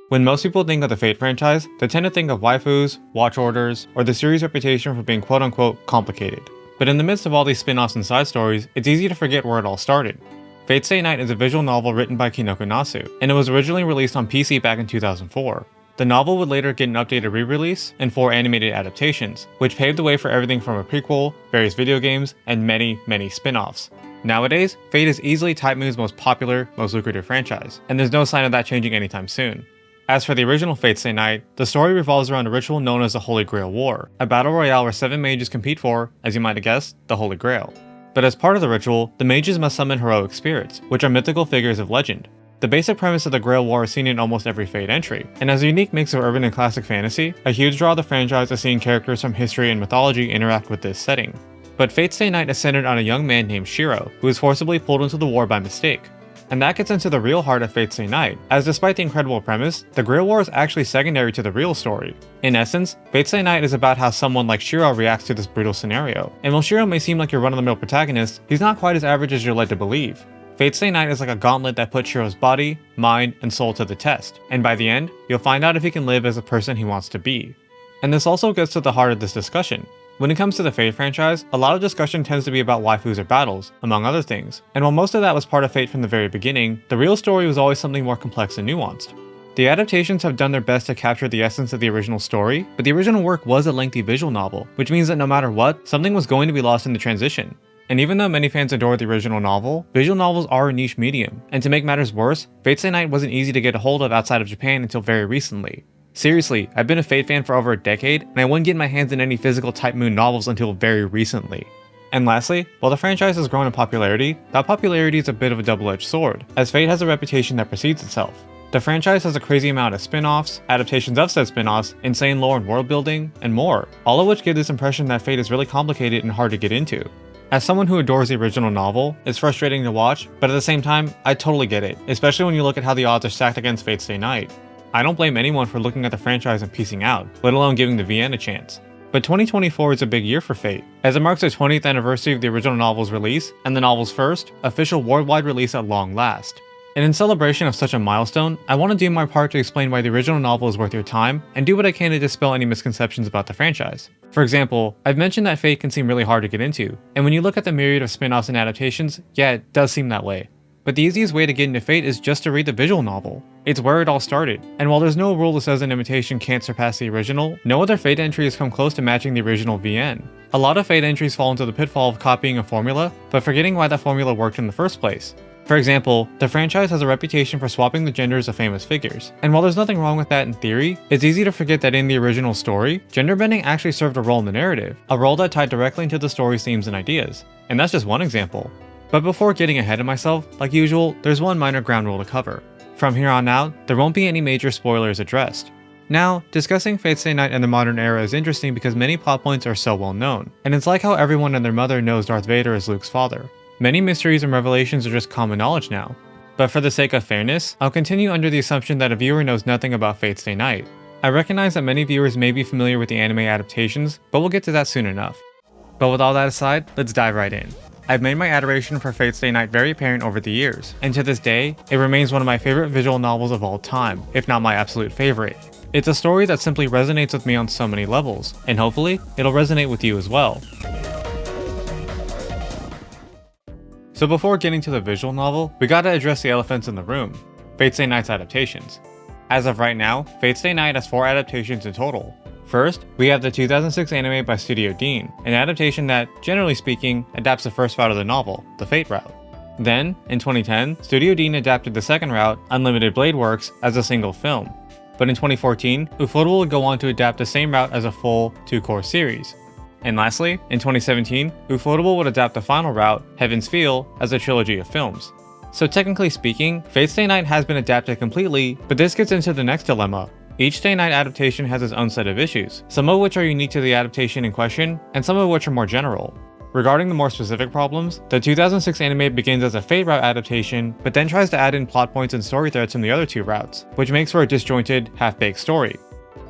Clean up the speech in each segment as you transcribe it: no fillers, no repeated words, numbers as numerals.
When most people think of the Fate franchise, they tend to think of waifus, watch orders, or the series' reputation for being quote-unquote complicated. But in the midst of all these spin-offs and side stories, it's easy to forget where it all started. Fatestaynight is a visual novel written by Kinoko Nasu, and it was originally released on PC back in 2004. The novel would later get an updated re-release and 4 animated adaptations, which paved the way for everything from a prequel, various video games, and many spin-offs. Nowadays, Fate is easily Type Moon's most popular, most lucrative franchise, and there's no sign of that changing anytime soon. As for the original Fatestaynight, the story revolves around a ritual known as the Holy Grail War, a battle royale where 7 mages compete for, as you might have guessed, the Holy Grail. But as part of the ritual, the mages must summon heroic spirits, which are mythical figures of legend. The basic premise of the Grail War is seen in almost every Fate entry, and as a unique mix of urban and classic fantasy, a huge draw of the franchise is seeing characters from history and mythology interact with this setting. But Fatestaynight is centered on a young man named Shiro, who is forcibly pulled into the war by mistake. And that gets into the real heart of Fatestaynight, as despite the incredible premise, the Grail War is actually secondary to the real story. In essence, Fatestaynight is about how someone like Shiro reacts to this brutal scenario, and while Shiro may seem like your run-of-the-mill protagonist, he's not quite as average as you're led to believe. Fatestaynight is like a gauntlet that puts Shiro's body, mind, and soul to the test, and by the end, you'll find out if he can live as the person he wants to be. And this also gets to the heart of this discussion. When it comes to the Fate franchise, a lot of discussion tends to be about waifus or battles, among other things, and while most of that was part of Fate from the very beginning, the real story was always something more complex and nuanced. The adaptations have done their best to capture the essence of the original story, but the original work was a lengthy visual novel, which means that no matter what, something was going to be lost in the transition. And even though many fans adore the original novel, visual novels are a niche medium, and to make matters worse, Fatestaynight wasn't easy to get a hold of outside of Japan until very recently. Seriously, I've been a Fate fan for over a decade, and I wouldn't get my hands on any physical Type Moon novels until very recently. And lastly, while the franchise has grown in popularity, that popularity is a bit of a double-edged sword, as Fate has a reputation that precedes itself. The franchise has a crazy amount of spin-offs, adaptations of said spin-offs, insane lore and world building, and more, all of which give this impression that Fate is really complicated and hard to get into. As someone who adores the original novel, it's frustrating to watch, but at the same time, I totally get it, especially when you look at how the odds are stacked against Fatestaynight. I don't blame anyone for looking at the franchise and piecing out, let alone giving the VN a chance. But 2024 is a big year for Fate, as it marks the 20th anniversary of the original novel's release, and the novel's first, official worldwide release at long last. And in celebration of such a milestone, I want to do my part to explain why the original novel is worth your time, and do what I can to dispel any misconceptions about the franchise. For example, I've mentioned that Fate can seem really hard to get into, and when you look at the myriad of spin-offs and adaptations, yeah, it does seem that way. But the easiest way to get into Fate is just to read the visual novel. It's where it all started, and while there's no rule that says an imitation can't surpass the original, no other Fate entry has come close to matching the original VN. A lot of Fate entries fall into the pitfall of copying a formula, but forgetting why that formula worked in the first place. For example, the franchise has a reputation for swapping the genders of famous figures, and while there's nothing wrong with that in theory, it's easy to forget that in the original story, gender bending actually served a role in the narrative, a role that tied directly into the story's themes and ideas. And that's just one example. But before getting ahead of myself, like usual, there's one minor ground rule to cover. From here on out, there won't be any major spoilers addressed. Now, discussing Fatestaynight in the modern era is interesting because many plot points are so well known, and it's like how everyone and their mother knows Darth Vader is Luke's father. Many mysteries and revelations are just common knowledge now. But for the sake of fairness, I'll continue under the assumption that a viewer knows nothing about Fatestaynight. I recognize that many viewers may be familiar with the anime adaptations, but we'll get to that soon enough. But with all that aside, let's dive right in. I've made my adoration for Fatestaynight very apparent over the years, and to this day, it remains one of my favorite visual novels of all time, if not my absolute favorite. It's a story that simply resonates with me on so many levels, and hopefully, it'll resonate with you as well. So before getting to the visual novel, we gotta address the elephants in the room, Fatestaynight's adaptations. As of right now, Fatestaynight has 4 adaptations in total. First, we have the 2006 anime by Studio Deen, an adaptation that, generally speaking, adapts the first route of the novel, the Fate route. Then, in 2010, Studio Deen adapted the second route, Unlimited Blade Works, as a single film. But in 2014, Ufotable would go on to adapt the same route as a full 2-cour series. And lastly, in 2017, Ufotable would adapt the final route, Heaven's Feel, as a trilogy of films. So technically speaking, Fatestaynight has been adapted completely, but this gets into the next dilemma. Each Stay Night adaptation has its own set of issues, some of which are unique to the adaptation in question, and some of which are more general. Regarding the more specific problems, the 2006 anime begins as a Fate route adaptation, but then tries to add in plot points and story threads from the other 2 routes, which makes for a disjointed, half-baked story.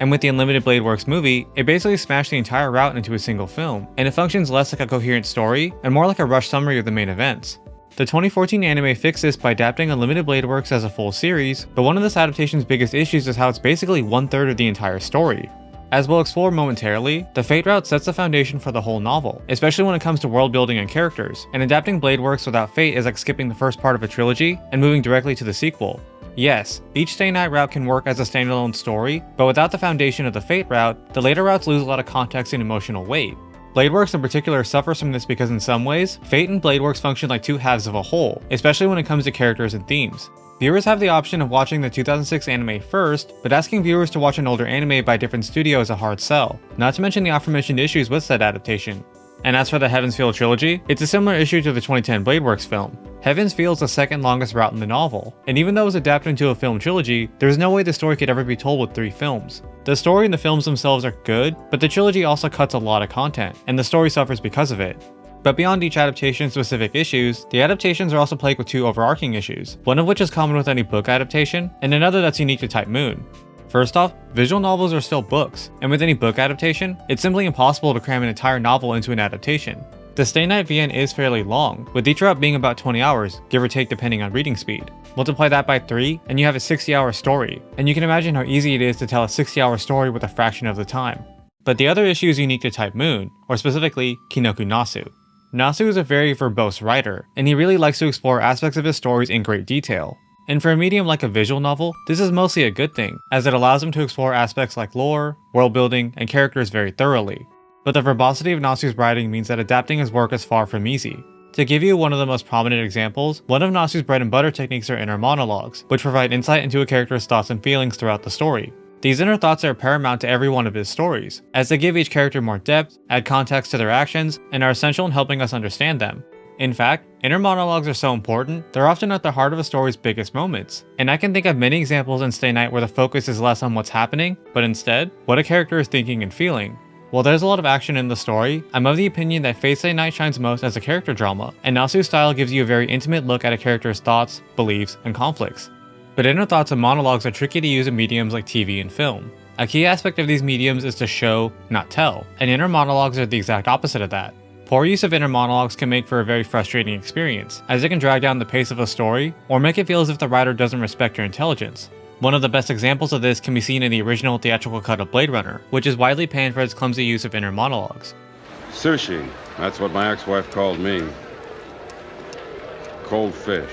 And with the Unlimited Blade Works movie, it basically smashed the entire route into a single film, and it functions less like a coherent story, and more like a rushed summary of the main events. The 2014 anime fixed this by adapting Unlimited Blade Works as a full series, but one of this adaptation's biggest issues is how it's basically 1/3 of the entire story. As we'll explore momentarily, the Fate route sets the foundation for the whole novel, especially when it comes to world building and characters, and adapting Blade Works without Fate is like skipping the first part of a trilogy and moving directly to the sequel. Yes, each Stay Night route can work as a standalone story, but without the foundation of the Fate route, the later routes lose a lot of context and emotional weight. Blade Works in particular suffers from this because in some ways, Fate and Blade Works function like two halves of a whole, especially when it comes to characters and themes. Viewers have the option of watching the 2006 anime first, but asking viewers to watch an older anime by a different studio is a hard sell, not to mention the aforementioned issues with said adaptation. And as for the Heaven's Feel trilogy, it's a similar issue to the 2010 Blade Works film. Heaven's Feel is the second longest route in the novel, and even though it was adapted into a film trilogy, there is no way the story could ever be told with 3 films. The story and the films themselves are good, but the trilogy also cuts a lot of content, and the story suffers because of it. But beyond each adaptation's specific issues, the adaptations are also plagued with 2 overarching issues, one of which is common with any book adaptation, and another that's unique to Type Moon. First off, visual novels are still books, and with any book adaptation, it's simply impossible to cram an entire novel into an adaptation. The Stay Night VN is fairly long, with each route being about 20 hours, give or take depending on reading speed. Multiply that by 3, and you have a 60-hour story, and you can imagine how easy it is to tell a 60-hour story with a fraction of the time. But the other issue is unique to Type Moon, or specifically, Kinoku Nasu. Nasu is a very verbose writer, and he really likes to explore aspects of his stories in great detail. And for a medium like a visual novel, this is mostly a good thing, as it allows him to explore aspects like lore, world building, and characters very thoroughly. But the verbosity of Nasu's writing means that adapting his work is far from easy. To give you one of the most prominent examples, one of Nasu's bread and butter techniques are inner monologues, which provide insight into a character's thoughts and feelings throughout the story. These inner thoughts are paramount to every one of his stories, as they give each character more depth, add context to their actions, and are essential in helping us understand them. In fact, inner monologues are so important, they're often at the heart of a story's biggest moments, and I can think of many examples in Stay Night where the focus is less on what's happening, but instead, what a character is thinking and feeling. While there's a lot of action in the story, I'm of the opinion that Fatestaynight shines most as a character drama, and Nasu's style gives you a very intimate look at a character's thoughts, beliefs, and conflicts. But inner thoughts and monologues are tricky to use in mediums like TV and film. A key aspect of these mediums is to show, not tell, and inner monologues are the exact opposite of that. Poor use of inner monologues can make for a very frustrating experience, as it can drag down the pace of a story, or make it feel as if the writer doesn't respect your intelligence. One of the best examples of this can be seen in the original theatrical cut of Blade Runner, which is widely panned for its clumsy use of inner monologues. Sushi, that's what my ex-wife called me. Cold fish.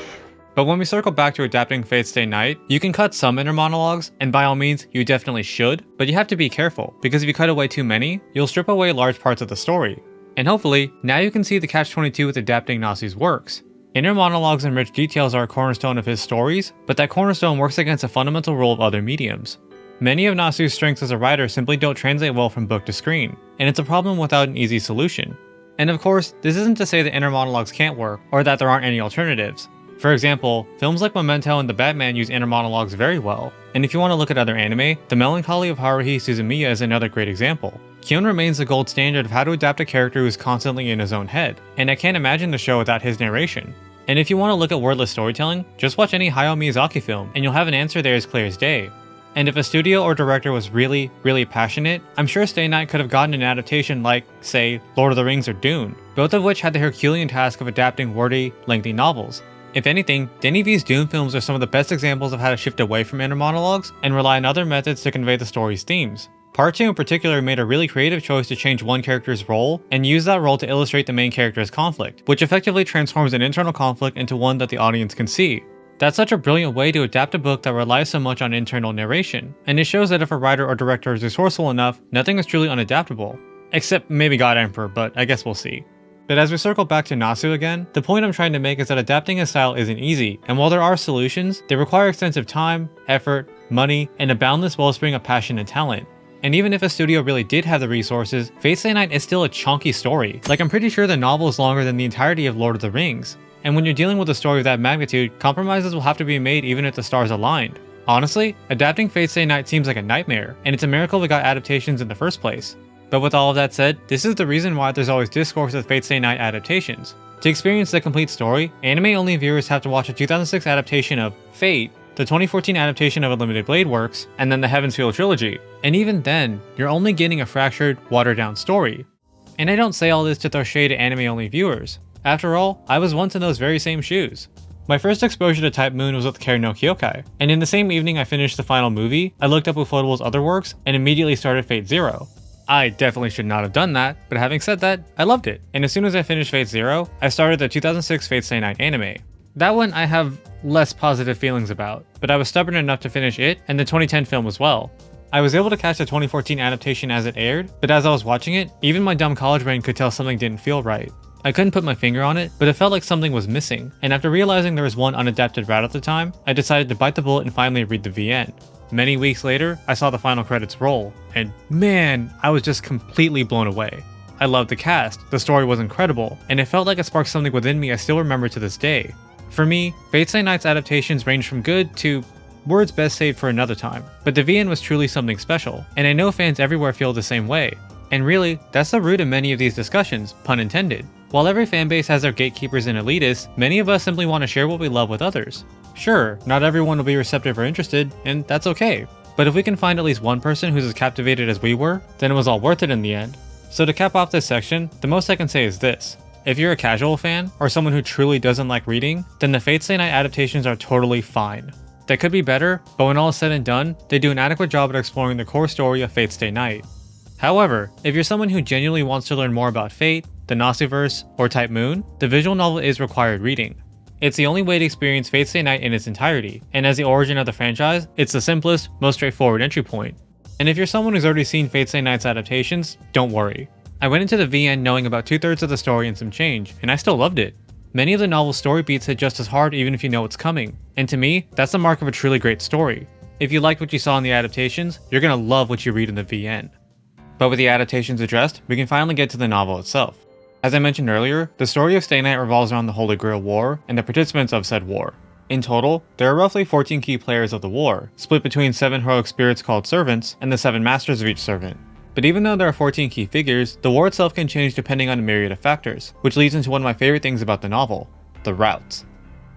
But when we circle back to adapting Fatestaynight, you can cut some inner monologues, and by all means, you definitely should, but you have to be careful, because if you cut away too many, you'll strip away large parts of the story. And hopefully, now you can see the catch-22 with adapting Nasu's works. Inner monologues and rich details are a cornerstone of his stories, but that cornerstone works against a fundamental rule of other mediums. Many of Nasu's strengths as a writer simply don't translate well from book to screen, and it's a problem without an easy solution. And of course, this isn't to say that inner monologues can't work, or that there aren't any alternatives. For example, films like Memento and The Batman use inner monologues very well, and if you want to look at other anime, The Melancholy of Haruhi's EMIYA is another great example. Kyon remains the gold standard of how to adapt a character who is constantly in his own head, and I can't imagine the show without his narration. And if you want to look at wordless storytelling, just watch any Hayao Miyazaki film, and you'll have an answer there as clear as day. And if a studio or director was really passionate, I'm sure Stay Night could have gotten an adaptation like, say, Lord of the Rings or Dune, both of which had the Herculean task of adapting wordy, lengthy novels. If anything, Denis Villeneuve's Dune films are some of the best examples of how to shift away from inner monologues and rely on other methods to convey the story's themes. Part 2 in particular made a really creative choice to change one character's role and use that role to illustrate the main character's conflict, which effectively transforms an internal conflict into one that the audience can see. That's such a brilliant way to adapt a book that relies so much on internal narration, and it shows that if a writer or director is resourceful enough, nothing is truly unadaptable. Except maybe God Emperor, but I guess we'll see. But as we circle back to Nasu again, the point I'm trying to make is that adapting his style isn't easy, and while there are solutions, they require extensive time, effort, money, and a boundless wellspring of passion and talent. And even if a studio really did have the resources, Fatestaynight is still a chunky story. Like, I'm pretty sure the novel is longer than the entirety of Lord of the Rings. And when you're dealing with a story of that magnitude, compromises will have to be made even if the stars aligned. Honestly, adapting Fatestaynight seems like a nightmare, and it's a miracle we got adaptations in the first place. But with all of that said, this is the reason why there's always discourse with Fatestaynight adaptations. To experience the complete story, anime-only viewers have to watch a 2006 adaptation of Fate, the 2014 adaptation of Unlimited Blade Works, and then the Heaven's Feel trilogy. And even then, you're only getting a fractured, watered-down story. And I don't say all this to throw shade at anime-only viewers. After all, I was once in those very same shoes. My first exposure to Type Moon was with Caren no Kyokai, and in the same evening I finished the final movie, I looked up Ufotable's other works and immediately started Fate Zero. I definitely should not have done that, but having said that, I loved it, and as soon as I finished Fate Zero, I started the 2006 Fatestaynight anime. That one I have less positive feelings about, but I was stubborn enough to finish it and the 2010 film as well. I was able to catch the 2014 adaptation as it aired, but as I was watching it, even my dumb college brain could tell something didn't feel right. I couldn't put my finger on it, but it felt like something was missing, and after realizing there was one unadapted route at the time, I decided to bite the bullet and finally read the VN. Many weeks later, I saw the final credits roll, and man, I was just completely blown away. I loved the cast, the story was incredible, and it felt like it sparked something within me I still remember to this day. For me, Fatestaynight adaptations range from good to words best saved for another time, but the VN was truly something special, and I know fans everywhere feel the same way. And really, that's the root of many of these discussions, pun intended. While every fanbase has their gatekeepers and elitists, many of us simply want to share what we love with others. Sure, not everyone will be receptive or interested, and that's okay. But if we can find at least one person who's as captivated as we were, then it was all worth it in the end. So to cap off this section, the most I can say is this. If you're a casual fan, or someone who truly doesn't like reading, then the Fatestaynight adaptations are totally fine. They could be better, but when all is said and done, they do an adequate job at exploring the core story of Fatestaynight. However, if you're someone who genuinely wants to learn more about Fate, the Gnostiverse, or Type Moon, the visual novel is required reading. It's the only way to experience Fatestaynight in its entirety, and as the origin of the franchise, it's the simplest, most straightforward entry point. And if you're someone who's already seen Fatestaynight's adaptations, don't worry. I went into the VN knowing about 2/3 of the story and some change, and I still loved it. Many of the novel's story beats hit just as hard even if you know what's coming, and to me, that's the mark of a truly great story. If you liked what you saw in the adaptations, you're gonna love what you read in the VN. But with the adaptations addressed, we can finally get to the novel itself. As I mentioned earlier, the story of Stay Night revolves around the Holy Grail War and the participants of said war. In total, there are roughly 14 key players of the war, split between 7 heroic spirits called servants and the 7 masters of each servant. But even though there are 14 key figures, the war itself can change depending on a myriad of factors, which leads into one of my favorite things about the novel, the routes.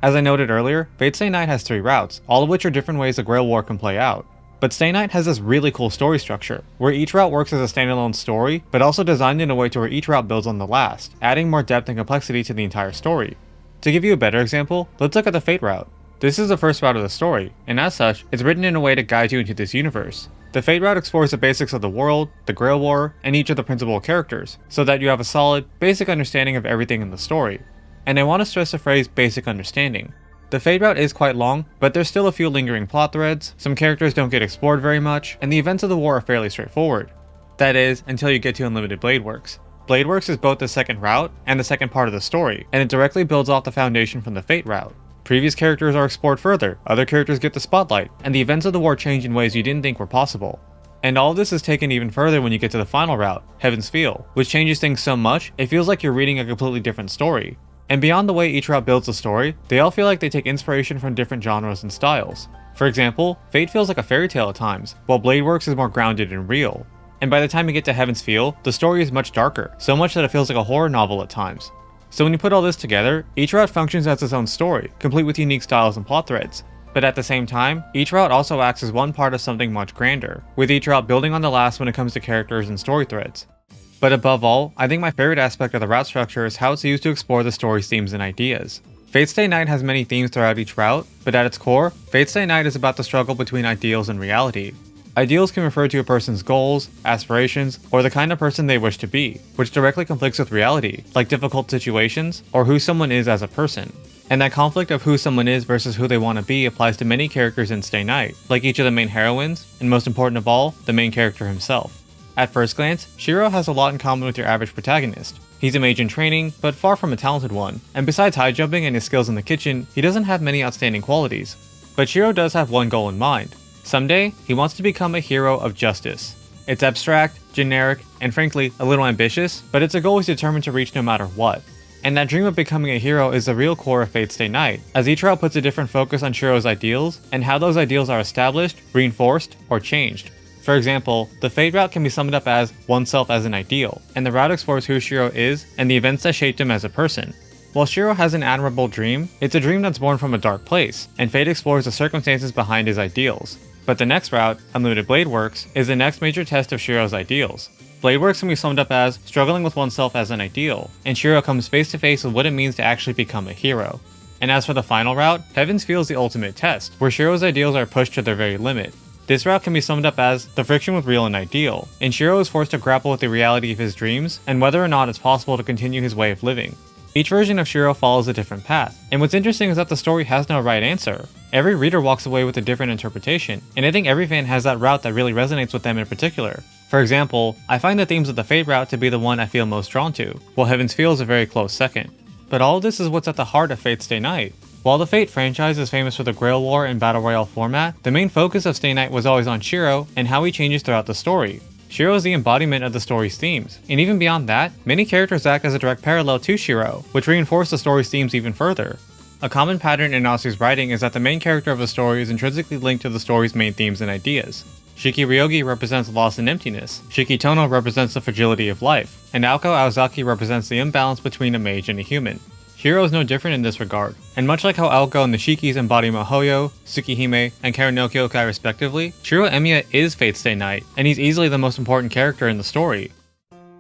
As I noted earlier, Fatestaynight has 3 routes, all of which are different ways the Grail War can play out. But Stay Night has this really cool story structure, where each route works as a standalone story, but also designed in a way to where each route builds on the last, adding more depth and complexity to the entire story. To give you a better example, let's look at the Fate route. This is the first route of the story, and as such, it's written in a way to guide you into this universe. The Fate route explores the basics of the world, the Grail War, and each of the principal characters, so that you have a solid, basic understanding of everything in the story. And I want to stress the phrase basic understanding. The Fate route is quite long, but there's still a few lingering plot threads, some characters don't get explored very much, and the events of the war are fairly straightforward. That is, until you get to Unlimited Blade Works. Blade Works is both the second route and the second part of the story, and it directly builds off the foundation from the Fate route. Previous characters are explored further, other characters get the spotlight, and the events of the war change in ways you didn't think were possible. And all of this is taken even further when you get to the final route, Heaven's Feel, which changes things so much, it feels like you're reading a completely different story. And beyond the way each route builds the story, they all feel like they take inspiration from different genres and styles. For example, Fate feels like a fairy tale at times, while Blade Works is more grounded and real. And by the time you get to Heaven's Feel, the story is much darker, so much that it feels like a horror novel at times. So when you put all this together, each route functions as its own story, complete with unique styles and plot threads. But at the same time, each route also acts as one part of something much grander, with each route building on the last when it comes to characters and story threads. But above all, I think my favorite aspect of the route structure is how it's used to explore the story's themes and ideas. Fatestaynight has many themes throughout each route, but at its core, Fatestaynight is about the struggle between ideals and reality. Ideals can refer to a person's goals, aspirations, or the kind of person they wish to be, which directly conflicts with reality, like difficult situations, or who someone is as a person. And that conflict of who someone is versus who they want to be applies to many characters in Stay Night, like each of the main heroines, and most important of all, the main character himself. At first glance, Shiro has a lot in common with your average protagonist. He's a mage in training, but far from a talented one, and besides high jumping and his skills in the kitchen, he doesn't have many outstanding qualities. But Shiro does have one goal in mind. Someday, he wants to become a hero of justice. It's abstract, generic, and frankly, a little ambitious, but it's a goal he's determined to reach no matter what. And that dream of becoming a hero is the real core of Fatestaynight, as each route puts a different focus on Shiro's ideals, and how those ideals are established, reinforced, or changed. For example, the Fate route can be summed up as oneself as an ideal, and the route explores who Shiro is and the events that shaped him as a person. While Shiro has an admirable dream, it's a dream that's born from a dark place, and Fate explores the circumstances behind his ideals. But the next route, Unlimited Blade Works, is the next major test of Shiro's ideals. Blade Works can be summed up as struggling with oneself as an ideal, and Shiro comes face to face with what it means to actually become a hero. And as for the final route, Heaven's Feel is the ultimate test, where Shiro's ideals are pushed to their very limit. This route can be summed up as the friction with real and ideal, and Shiro is forced to grapple with the reality of his dreams and whether or not it's possible to continue his way of living. Each version of Shiro follows a different path, and what's interesting is that the story has no right answer. Every reader walks away with a different interpretation, and I think every fan has that route that really resonates with them in particular. For example, I find the themes of the Fate route to be the one I feel most drawn to, while Heaven's Feel is a very close second. But all of this is what's at the heart of Fatestaynight. While the Fate franchise is famous for the Grail War and Battle Royale format, the main focus of Stay Night was always on Shiro and how he changes throughout the story. Shiro is the embodiment of the story's themes, and even beyond that, many characters act as a direct parallel to Shiro, which reinforce the story's themes even further. A common pattern in Nasu's writing is that the main character of a story is intrinsically linked to the story's main themes and ideas. Shiki Ryogi represents loss and emptiness, Shiki Tono represents the fragility of life, and Aoko Aozaki represents the imbalance between a mage and a human. Shiro is no different in this regard, and much like how Aoko and the Shikis embody Mihoyo, Tsukihime, and Caren no Kyokai respectively, Shiro EMIYA is Fatestaynight, and he's easily the most important character in the story.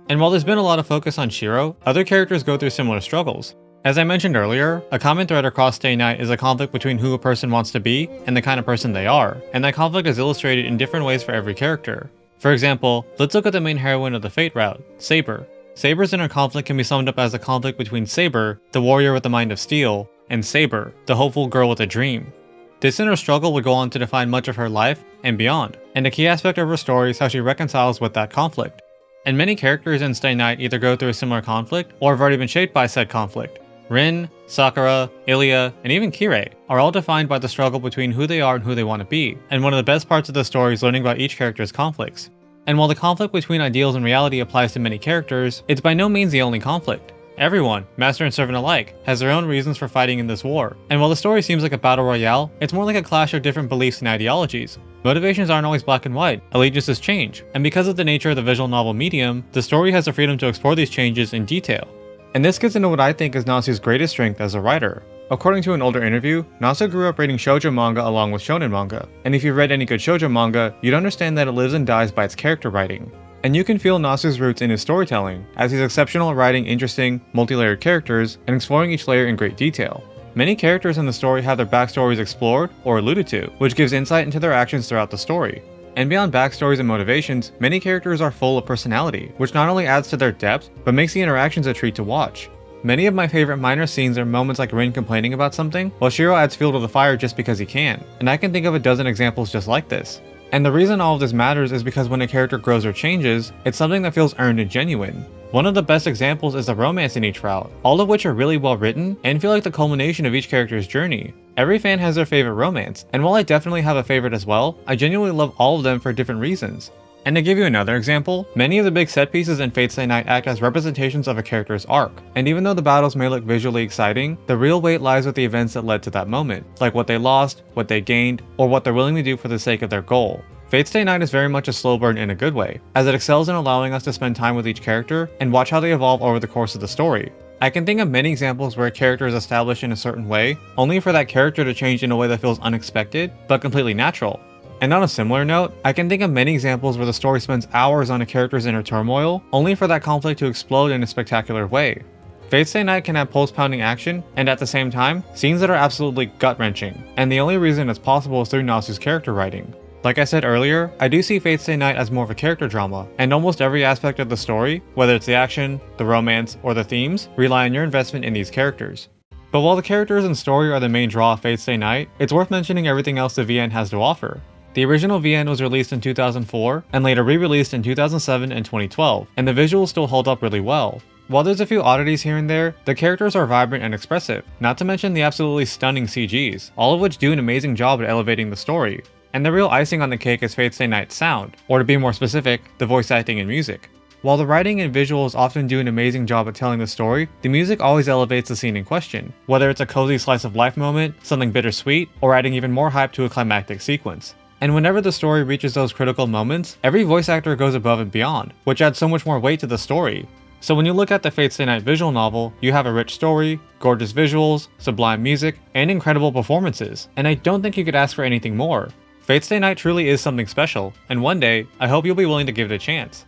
And while there's been a lot of focus on Shiro, other characters go through similar struggles. As I mentioned earlier, a common thread across Stay Night is a conflict between who a person wants to be and the kind of person they are, and that conflict is illustrated in different ways for every character. For example, let's look at the main heroine of the Fate route, Saber. Saber's inner conflict can be summed up as a conflict between Saber, the warrior with the mind of steel, and Saber, the hopeful girl with a dream. This inner struggle would go on to define much of her life and beyond, and a key aspect of her story is how she reconciles with that conflict. And many characters in Stay Night either go through a similar conflict or have already been shaped by said conflict. Rin, Sakura, Ilya, and even Kirei are all defined by the struggle between who they are and who they want to be, and one of the best parts of the story is learning about each character's conflicts. And while the conflict between ideals and reality applies to many characters, it's by no means the only conflict. Everyone, master and servant alike, has their own reasons for fighting in this war, and while the story seems like a battle royale, it's more like a clash of different beliefs and ideologies. Motivations aren't always black and white, allegiances change, and because of the nature of the visual novel medium, the story has the freedom to explore these changes in detail. And this gets into what I think is Nasu's greatest strength as a writer. According to an older interview, Nasu grew up reading shoujo manga along with shonen manga, and if you've read any good shoujo manga, you'd understand that it lives and dies by its character writing. And you can feel Nasu's roots in his storytelling, as he's exceptional at writing interesting, multi-layered characters and exploring each layer in great detail. Many characters in the story have their backstories explored or alluded to, which gives insight into their actions throughout the story. And beyond backstories and motivations, many characters are full of personality, which not only adds to their depth, but makes the interactions a treat to watch. Many of my favorite minor scenes are moments like Rin complaining about something, while Shiro adds fuel to the fire just because he can, and I can think of a dozen examples just like this. And the reason all of this matters is because when a character grows or changes, it's something that feels earned and genuine. One of the best examples is the romance in each route, all of which are really well written and feel like the culmination of each character's journey. Every fan has their favorite romance, and while I definitely have a favorite as well, I genuinely love all of them for different reasons. And to give you another example, many of the big set pieces in Fatestaynight act as representations of a character's arc, and even though the battles may look visually exciting, the real weight lies with the events that led to that moment, like what they lost, what they gained, or what they're willing to do for the sake of their goal. Fatestaynight is very much a slow burn in a good way, as it excels in allowing us to spend time with each character and watch how they evolve over the course of the story. I can think of many examples where a character is established in a certain way, only for that character to change in a way that feels unexpected, but completely natural. And on a similar note, I can think of many examples where the story spends hours on a character's inner turmoil, only for that conflict to explode in a spectacular way. Fatestaynight can have pulse-pounding action, and at the same time, scenes that are absolutely gut-wrenching, and the only reason it's possible is through Nasu's character writing. Like I said earlier, I do see Fatestaynight as more of a character drama, and almost every aspect of the story, whether it's the action, the romance, or the themes, rely on your investment in these characters. But while the characters and story are the main draw of Fatestaynight, it's worth mentioning everything else the VN has to offer. The original VN was released in 2004, and later re-released in 2007 and 2012, and the visuals still hold up really well. While there's a few oddities here and there, the characters are vibrant and expressive, not to mention the absolutely stunning CGs, all of which do an amazing job at elevating the story. And the real icing on the cake is Fatestaynight's sound, or to be more specific, the voice acting and music. While the writing and visuals often do an amazing job at telling the story, the music always elevates the scene in question, whether it's a cozy slice of life moment, something bittersweet, or adding even more hype to a climactic sequence. And whenever the story reaches those critical moments, every voice actor goes above and beyond, which adds so much more weight to the story. So when you look at the Fatestaynight visual novel, you have a rich story, gorgeous visuals, sublime music, and incredible performances, and I don't think you could ask for anything more. Fatestaynight truly is something special, and one day, I hope you'll be willing to give it a chance.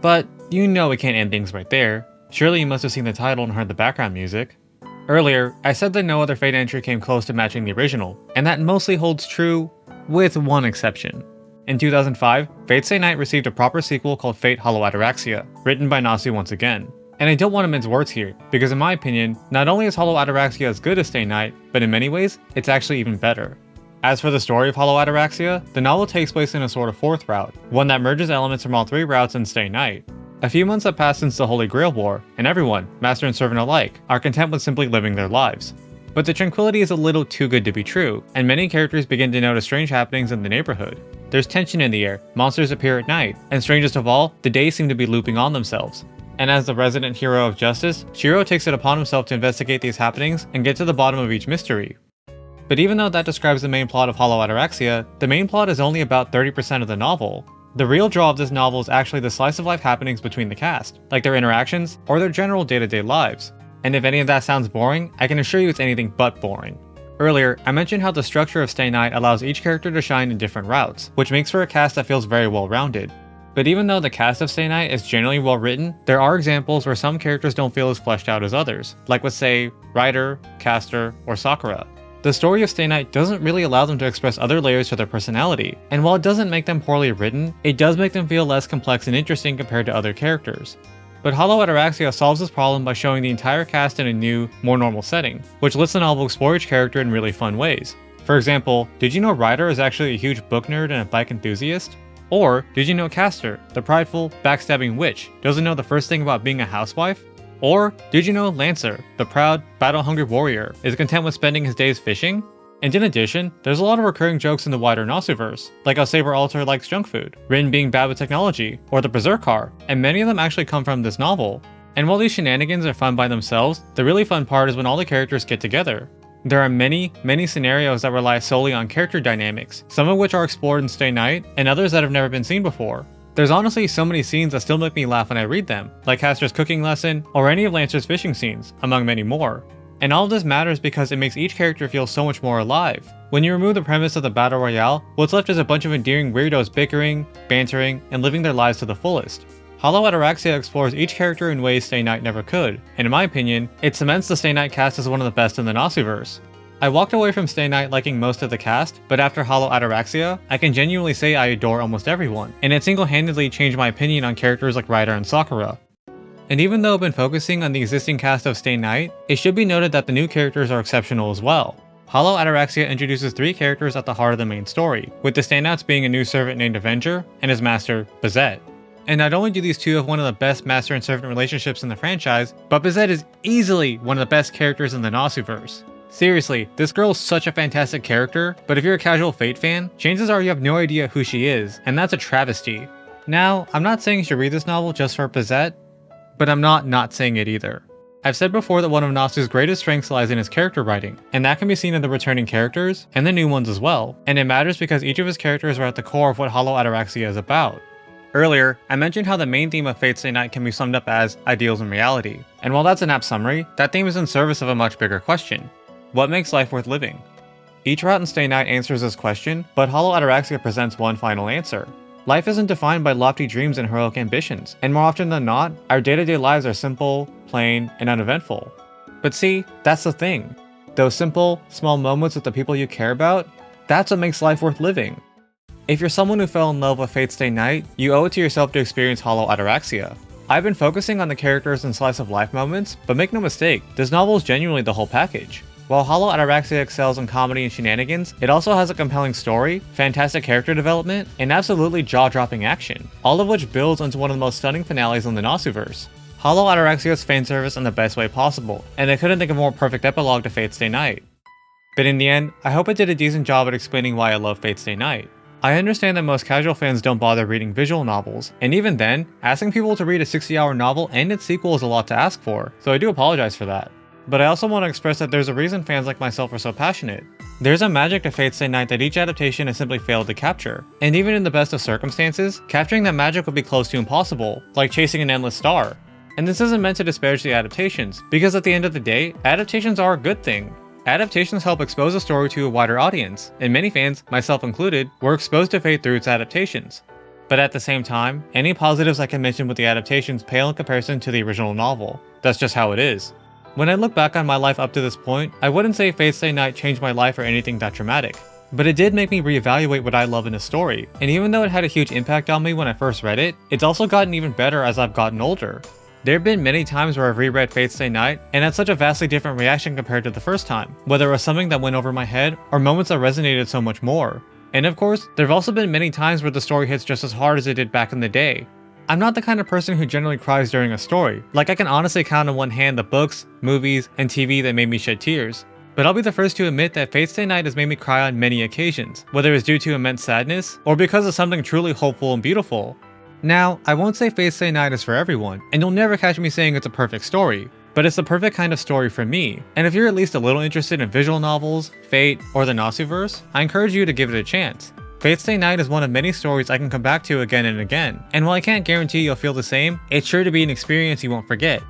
But you know we can't end things right there. Surely you must have seen the title and heard the background music. Earlier, I said that no other Fate entry came close to matching the original, and that mostly holds true, with one exception. In 2005, Fatestaynight received a proper sequel called Fate Hollow Ataraxia, written by Nasu once again. And I don't want to mince words here, because in my opinion, not only is Hollow Ataraxia as good as Stay Night, but in many ways, it's actually even better. As for the story of Hollow Ataraxia, the novel takes place in a sort of fourth route, one that merges elements from all three routes in Stay Night. A few months have passed since the Holy Grail War, and everyone, master and servant alike, are content with simply living their lives. But the tranquility is a little too good to be true, and many characters begin to notice strange happenings in the neighborhood. There's tension in the air, monsters appear at night, and strangest of all, the days seem to be looping on themselves. And as the resident hero of justice, Shiro takes it upon himself to investigate these happenings and get to the bottom of each mystery. But even though that describes the main plot of Hollow Ataraxia, the main plot is only about 30% of the novel. The real draw of this novel is actually the slice of life happenings between the cast, like their interactions or their general day-to-day lives. And if any of that sounds boring, I can assure you it's anything but boring. Earlier, I mentioned how the structure of Stay Night allows each character to shine in different routes, which makes for a cast that feels very well-rounded. But even though the cast of Stay Night is generally well written, there are examples where some characters don't feel as fleshed out as others, like with say, Ryder, Caster, or Sakura. The story of Stay Night doesn't really allow them to express other layers to their personality, and while it doesn't make them poorly written, it does make them feel less complex and interesting compared to other characters. But Hollow Ataraxia solves this problem by showing the entire cast in a new, more normal setting, which lets the novel explore each character in really fun ways. For example, did you know Ryder is actually a huge book nerd and a bike enthusiast? Or, did you know Caster, the prideful, backstabbing witch, doesn't know the first thing about being a housewife? Or, did you know Lancer, the proud, battle-hungry warrior, is content with spending his days fishing? And in addition, there's a lot of recurring jokes in the wider Nasuverse, like how Saber Alter likes junk food, Rin being bad with technology, or the Berserker, and many of them actually come from this novel. And while these shenanigans are fun by themselves, the really fun part is when all the characters get together. There are many scenarios that rely solely on character dynamics, some of which are explored in Stay Night, and others that have never been seen before. There's honestly so many scenes that still make me laugh when I read them, like Caster's cooking lesson, or any of Lancer's fishing scenes, among many more. And all of this matters because it makes each character feel so much more alive. When you remove the premise of the battle royale, what's left is a bunch of endearing weirdos bickering, bantering, and living their lives to the fullest. Hollow Ataraxia explores each character in ways Stay Night never could, and in my opinion, it cements the Stay Night cast as one of the best in the Nasuverse. I walked away from Stay Night liking most of the cast, but after Hollow Ataraxia, I can genuinely say I adore almost everyone, and it single-handedly changed my opinion on characters like Ryder and Sakura. And even though I've been focusing on the existing cast of Stay Night, it should be noted that the new characters are exceptional as well. Hollow Ataraxia introduces 3 characters at the heart of the main story, with the standouts being a new servant named Avenger, and his master, Bizette. And not only do these two have one of the best master and servant relationships in the franchise, but Bizette is easily one of the best characters in the Nasuverse. Seriously, this girl is such a fantastic character, but if you're a casual Fate fan, chances are you have no idea who she is, and that's a travesty. Now, I'm not saying you should read this novel just for Bizette, but I'm not saying it either. I've said before that one of Nasu's greatest strengths lies in his character writing, and that can be seen in the returning characters, and the new ones as well, and it matters because each of his characters are at the core of what Hollow Ataraxia is about. Earlier, I mentioned how the main theme of Fatestaynight can be summed up as ideals and reality, and while that's an apt summary, that theme is in service of a much bigger question. What makes life worth living? Each route in Stay Night answers this question, but Hollow Ataraxia presents one final answer. Life isn't defined by lofty dreams and heroic ambitions, and more often than not, our day-to-day lives are simple, plain, and uneventful. But see, that's the thing. Those simple, small moments with the people you care about, that's what makes life worth living. If you're someone who fell in love with Fate Stay Night, you owe it to yourself to experience Hollow Ataraxia. I've been focusing on the characters and slice of life moments, but make no mistake, this novel is genuinely the whole package. While Hollow Ataraxia excels in comedy and shenanigans, it also has a compelling story, fantastic character development, and absolutely jaw-dropping action, all of which builds into one of the most stunning finales in the Nasuverse. Hollow Ataraxia is fanservice in the best way possible, and I couldn't think of a more perfect epilogue to Fate Stay Night. But in the end, I hope I did a decent job at explaining why I love Fate Stay Night. I understand that most casual fans don't bother reading visual novels, and even then, asking people to read a 60-hour novel and its sequel is a lot to ask for, so I do apologize for that. But I also want to express that there's a reason fans like myself are so passionate. There's a magic to Fate Stay Night that each adaptation has simply failed to capture, and even in the best of circumstances, capturing that magic would be close to impossible, like chasing an endless star. And this isn't meant to disparage the adaptations, because at the end of the day, adaptations are a good thing. Adaptations help expose a story to a wider audience, and many fans, myself included, were exposed to Fate through its adaptations. But at the same time, any positives I can mention with the adaptations pale in comparison to the original novel. That's just how it is. When I look back on my life up to this point, I wouldn't say Fatestaynight changed my life or anything that dramatic. But it did make me reevaluate what I love in a story, and even though it had a huge impact on me when I first read it, it's also gotten even better as I've gotten older. There have been many times where I've reread Fatestaynight and had such a vastly different reaction compared to the first time, whether it was something that went over my head or moments that resonated so much more. And of course, there have also been many times where the story hits just as hard as it did back in the day. I'm not the kind of person who generally cries during a story, like I can honestly count on one hand the books, movies, and TV that made me shed tears. But I'll be the first to admit that Fatestaynight has made me cry on many occasions, whether it's due to immense sadness, or because of something truly hopeful and beautiful. Now, I won't say Fatestaynight is for everyone, and you'll never catch me saying it's a perfect story, but it's the perfect kind of story for me, and if you're at least a little interested in visual novels, Fate, or the Nasuverse, I encourage you to give it a chance. Fatestaynight is one of many stories I can come back to again and again, and while I can't guarantee you'll feel the same, it's sure to be an experience you won't forget.